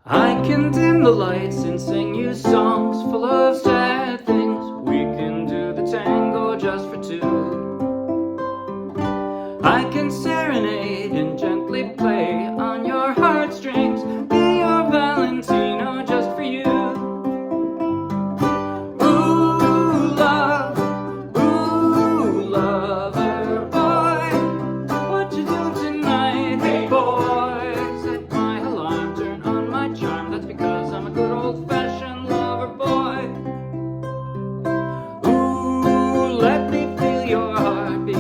I can dim the lights and sing you songs full of sad things. We can do the tango just for two. I can serenade and gently play on your heartstrings. Be your Valentino just for you. Ooh, love, ooh, lover boy, what you do tonight, hey boy? Set my alarm, turn on my charm, that's because I'm a good old-fashioned lover boy. Ooh, let me feel your heartbeat.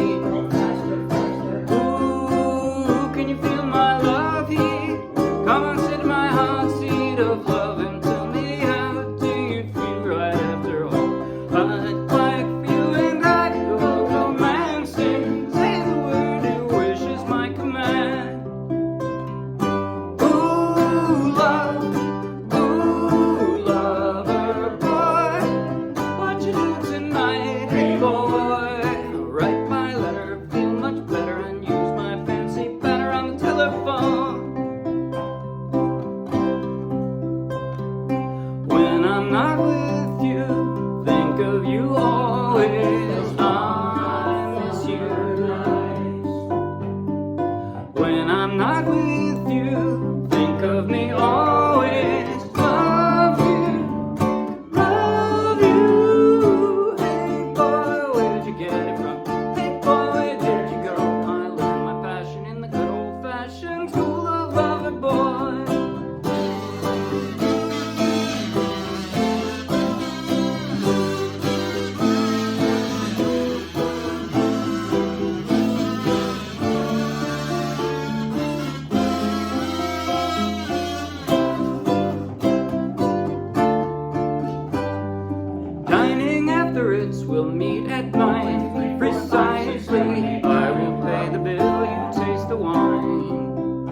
Ooh, can you feel my love heat? Come on, sit in my hot seat of love and tell me, how do you feel right after all? I'd like for you and I to go romancing. Say the word you wish is my command. Ooh, love, ooh, lover boy, what you do tonight, hey boy? Write my letter, feel much better, and use my fancy banner on the telephone. When I'm not with you, think of you always. I miss you. When I'm not with you, think of me always. Love you, hey boy, where did you get it from? Hey boy, where did you go? I learned my passion in the good old-fashioned school of lover boy. Dining at the Ritz, we'll meet at night. Precisely, I will pay the bill, you taste the wine.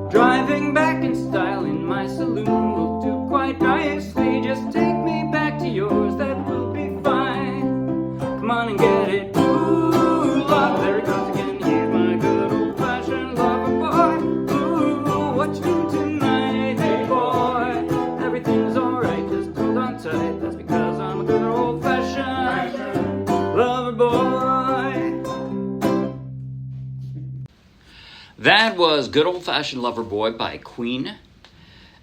Driving back in style in my saloon will do quite nicely. Just take me back to yours, that will be fine. Come on and get it. Ooh, love, there it goes again. He's my good old-fashioned lover boy. Ooh, what you do tonight, hey boy? Everything's alright, just hold on tight. That's because I'm a good old-fashioned lover boy. That was Good Old-Fashioned Lover Boy by Queen.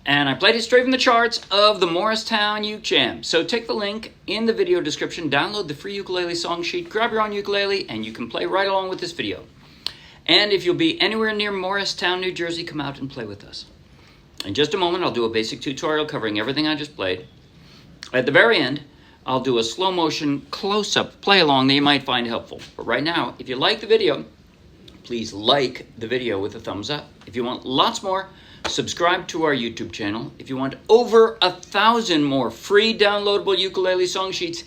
And I played it straight from the charts of the Morristown Uke Jam. So take the link in the video description, download the free ukulele song sheet, grab your own ukulele, and you can play right along with this video. And if you'll be anywhere near Morristown, New Jersey, come out and play with us. In just a moment, I'll do a basic tutorial covering everything I just played. At the very end, I'll do a slow motion close-up play along that you might find helpful. But right now, if you like the video, please like the video with a thumbs up. If you want lots more, subscribe to our YouTube channel. If you want over 1,000 more free downloadable ukulele song sheets,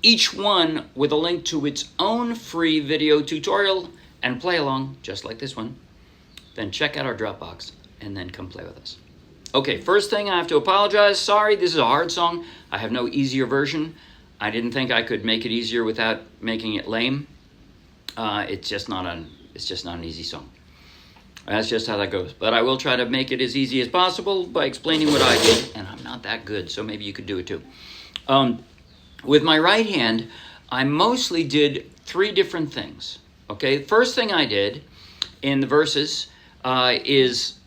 each one with a link to its own free video tutorial and play along, just like this one, then check out our Dropbox and then come play with us. Okay, first thing, I have to apologize. Sorry, this is a hard song. I have no easier version. I didn't think I could make it easier without making it lame. It's just not an easy song. That's just how that goes. But I will try to make it as easy as possible by explaining what I did, and I'm not that good, so maybe you could do it too. With my right hand, I mostly did 3 different things. Okay, first thing I did in the verses is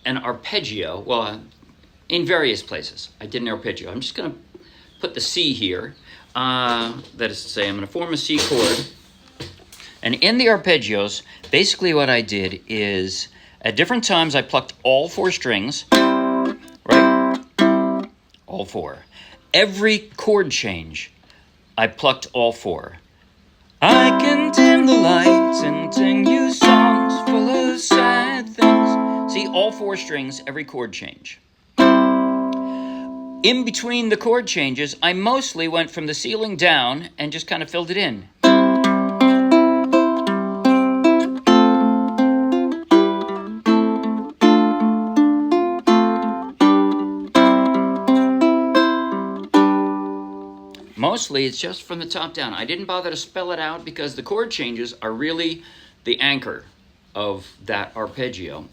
an arpeggio. Well, in various places, I did an arpeggio. I'm just going to put the C here. That is to say, I'm going to form a C chord. And in the arpeggios, basically what I did is, at different times, I plucked all 4 strings, right? All 4. Every chord change, I plucked all 4. I can dim the lights and sing you songs full of sad things. See, all 4 strings, every chord change. In between the chord changes, I mostly went from the ceiling down and just kind of filled it in. Mostly, it's just from the top down. I didn't bother to spell it out because the chord changes are really the anchor of that arpeggio.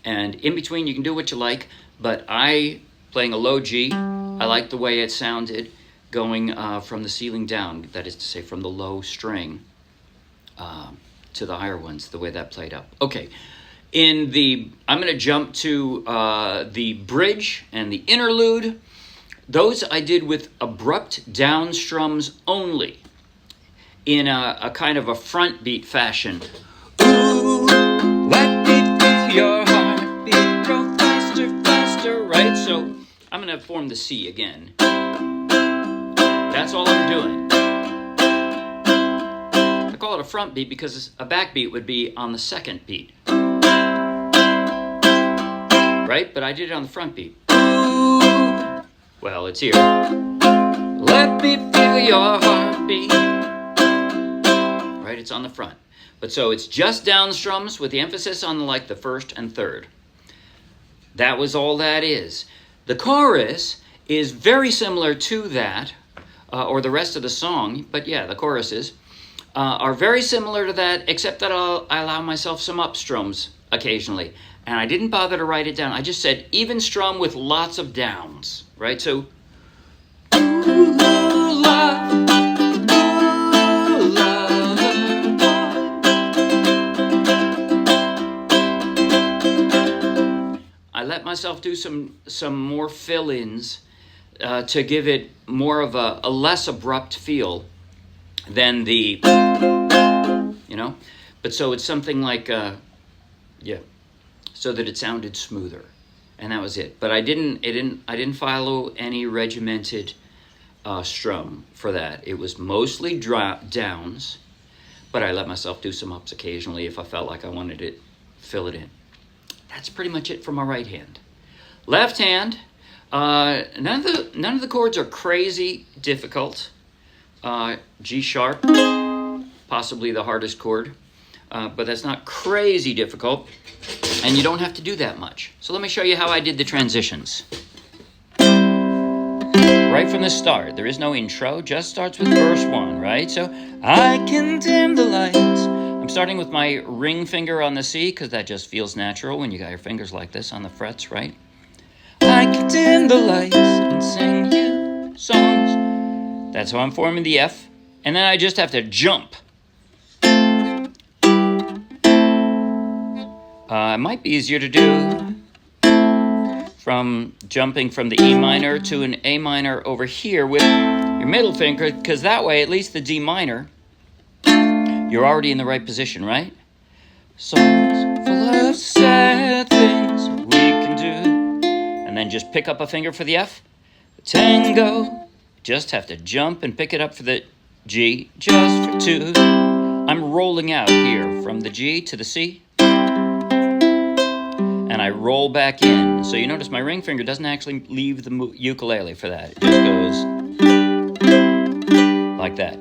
And in between, you can do what you like, but playing a low G, I like the way it sounded going from the ceiling down, that is to say, from the low string to the higher ones, the way that played out. Okay, I'm going to jump to the bridge and the interlude. Those I did with abrupt down strums only, in a kind of a front beat fashion. Ooh, let me feel your heartbeat grow faster, faster, right? So I'm going to form the C again. That's all I'm doing. I call it a front beat because a back beat would be on the second beat. Right? But I did it on the front beat. Well, it's here. Let me feel your heartbeat. Right? It's on the front. But so it's just down strums with the emphasis on like the first and third. That was all that is. The chorus is very similar to that, or the rest of the song, but yeah, the choruses are very similar to that, except that I allow myself some up strums occasionally. And I didn't bother to write it down. I just said even strum with lots of downs, right? So, ooh, love, ooh, love. I let myself do some more fill-ins to give it more of a less abrupt feel than the, but so it's something like, so that it sounded smoother, and that was it. But I didn't follow any regimented strum for that. It was mostly downs, but I let myself do some ups occasionally if I felt like I wanted to fill it in. That's pretty much it for my right hand. Left hand, none of the chords are crazy difficult. G sharp, possibly the hardest chord, but that's not crazy difficult. And you don't have to do that much. So let me show you how I did the transitions. Right from the start, there is no intro, just starts with verse 1, right? So, I can dim the lights. I'm starting with my ring finger on the C, because that just feels natural when you got your fingers like this on the frets, right? I can dim the lights and sing you songs. That's how I'm forming the F. And then I just have to jump. It might be easier to do from jumping from the E minor to an A minor over here with your middle finger, because that way, at least the D minor, you're already in the right position, right? Songs full of sad things we can do. And then just pick up a finger for the F. The tango, just have to jump and pick it up for the G, just for two. I'm rolling out here from the G to the C. And I roll back in. So you notice my ring finger doesn't actually leave the ukulele for that. It just goes like that.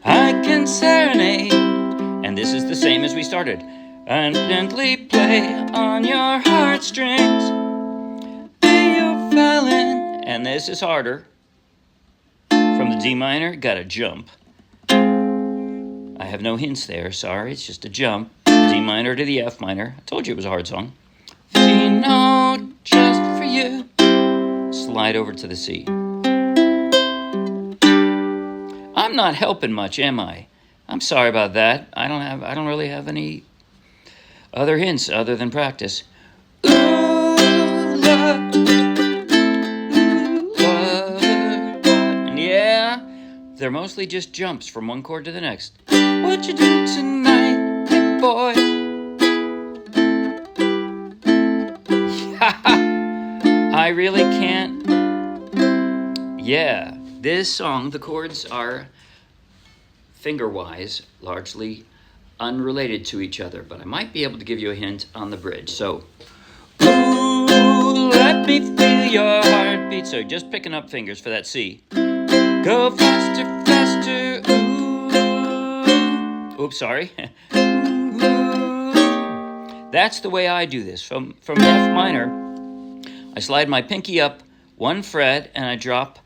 I can serenade, and this is the same as we started, and gently play on your heartstrings. Be your Valentino, and this is harder. From the D minor, gotta jump. I have no hints there, sorry, it's just a jump. D minor to the F minor. I told you it was a hard song. Valentino, just for you. Slide over to the C. I'm not helping much, am I? I'm sorry about that. I don't really have any other hints other than practice. Ooh, love, ooh, love. And yeah, they're mostly just jumps from one chord to the next. What you do tonight, big boy? I really can't. Yeah, this song, the chords are finger-wise largely unrelated to each other, but I might be able to give you a hint on the bridge. So, ooh, let me feel your heartbeat. So just picking up fingers for that C. Go faster, faster, ooh. Oops, sorry. That's the way I do this. From F minor, I slide my pinky up one fret and I drop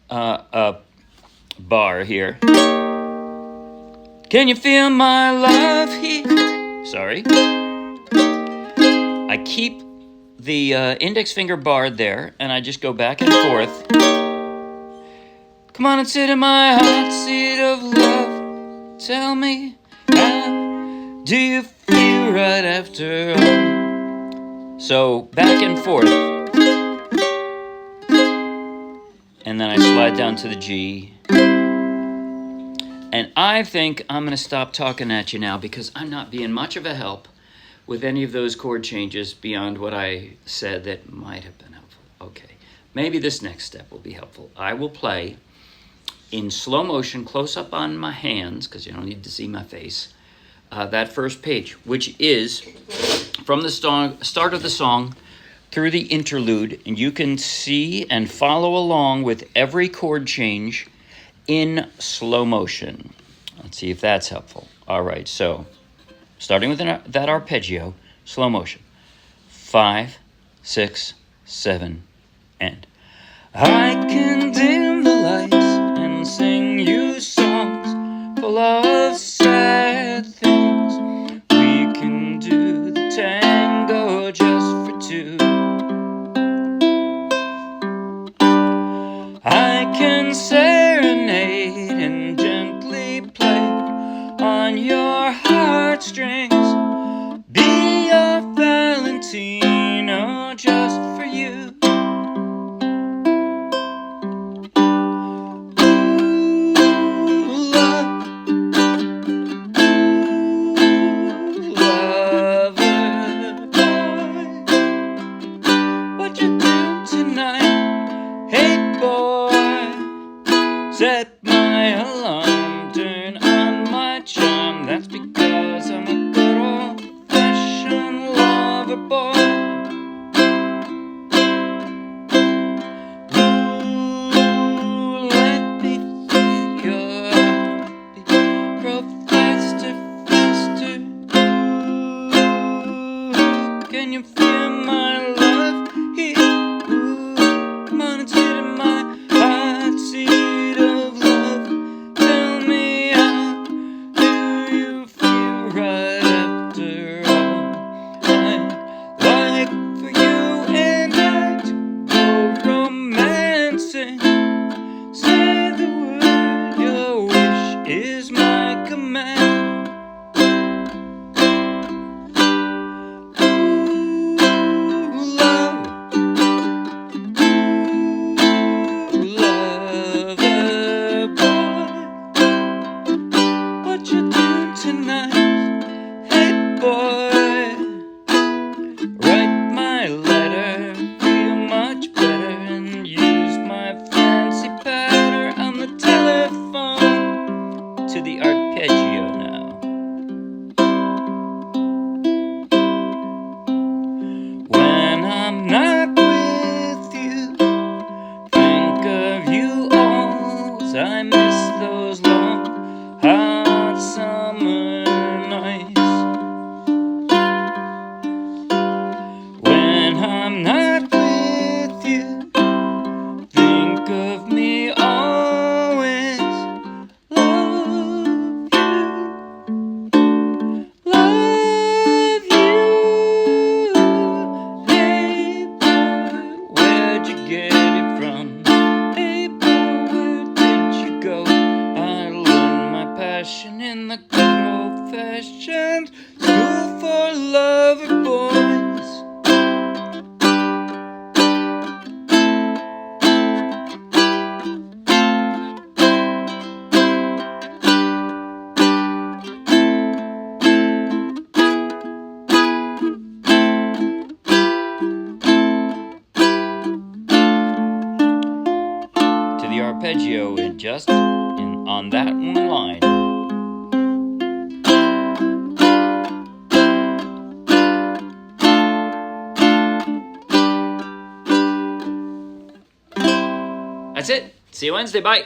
a bar here. Can you feel my love here? Sorry. I keep the index finger barred there, and I just go back and forth. Come on and sit in my hot seat of love. Tell me, how do you feel right after all? So back and forth. And then I slide down to the G. And I think I'm going to stop talking at you now because I'm not being much of a help with any of those chord changes beyond what I said that might have been helpful. Okay, maybe this next step will be helpful. I will play in slow motion, close up on my hands, because you don't need to see my face, that first page, which is from the start of the song through the interlude, and you can see and follow along with every chord change in slow motion. Let's see if that's helpful. All right, so starting with that arpeggio, slow motion. 5, 6, 7, and I can dim the lights and sing you songs full of sad things. We can do the tango just for two. I can serenade and gently play on your heartstrings. Be your Valentino just for you. Set my alarm, turn on my charm. That's because I'm a good old-fashioned lover boy. Ooh, let me feel your heartbeat grow faster, faster. Ooh, can you feel my love here? Ooh, come on and sit in my hot seat. I miss those long, hot summer nights. When I'm not with you, think of me always. Love you. Hey boy, where'd you get it from? Hey boy, where did you go? I learned my passion in the good old-fashioned school for lover boys. To the arpeggio in just on that one line. That's it. See you Wednesday. Bye.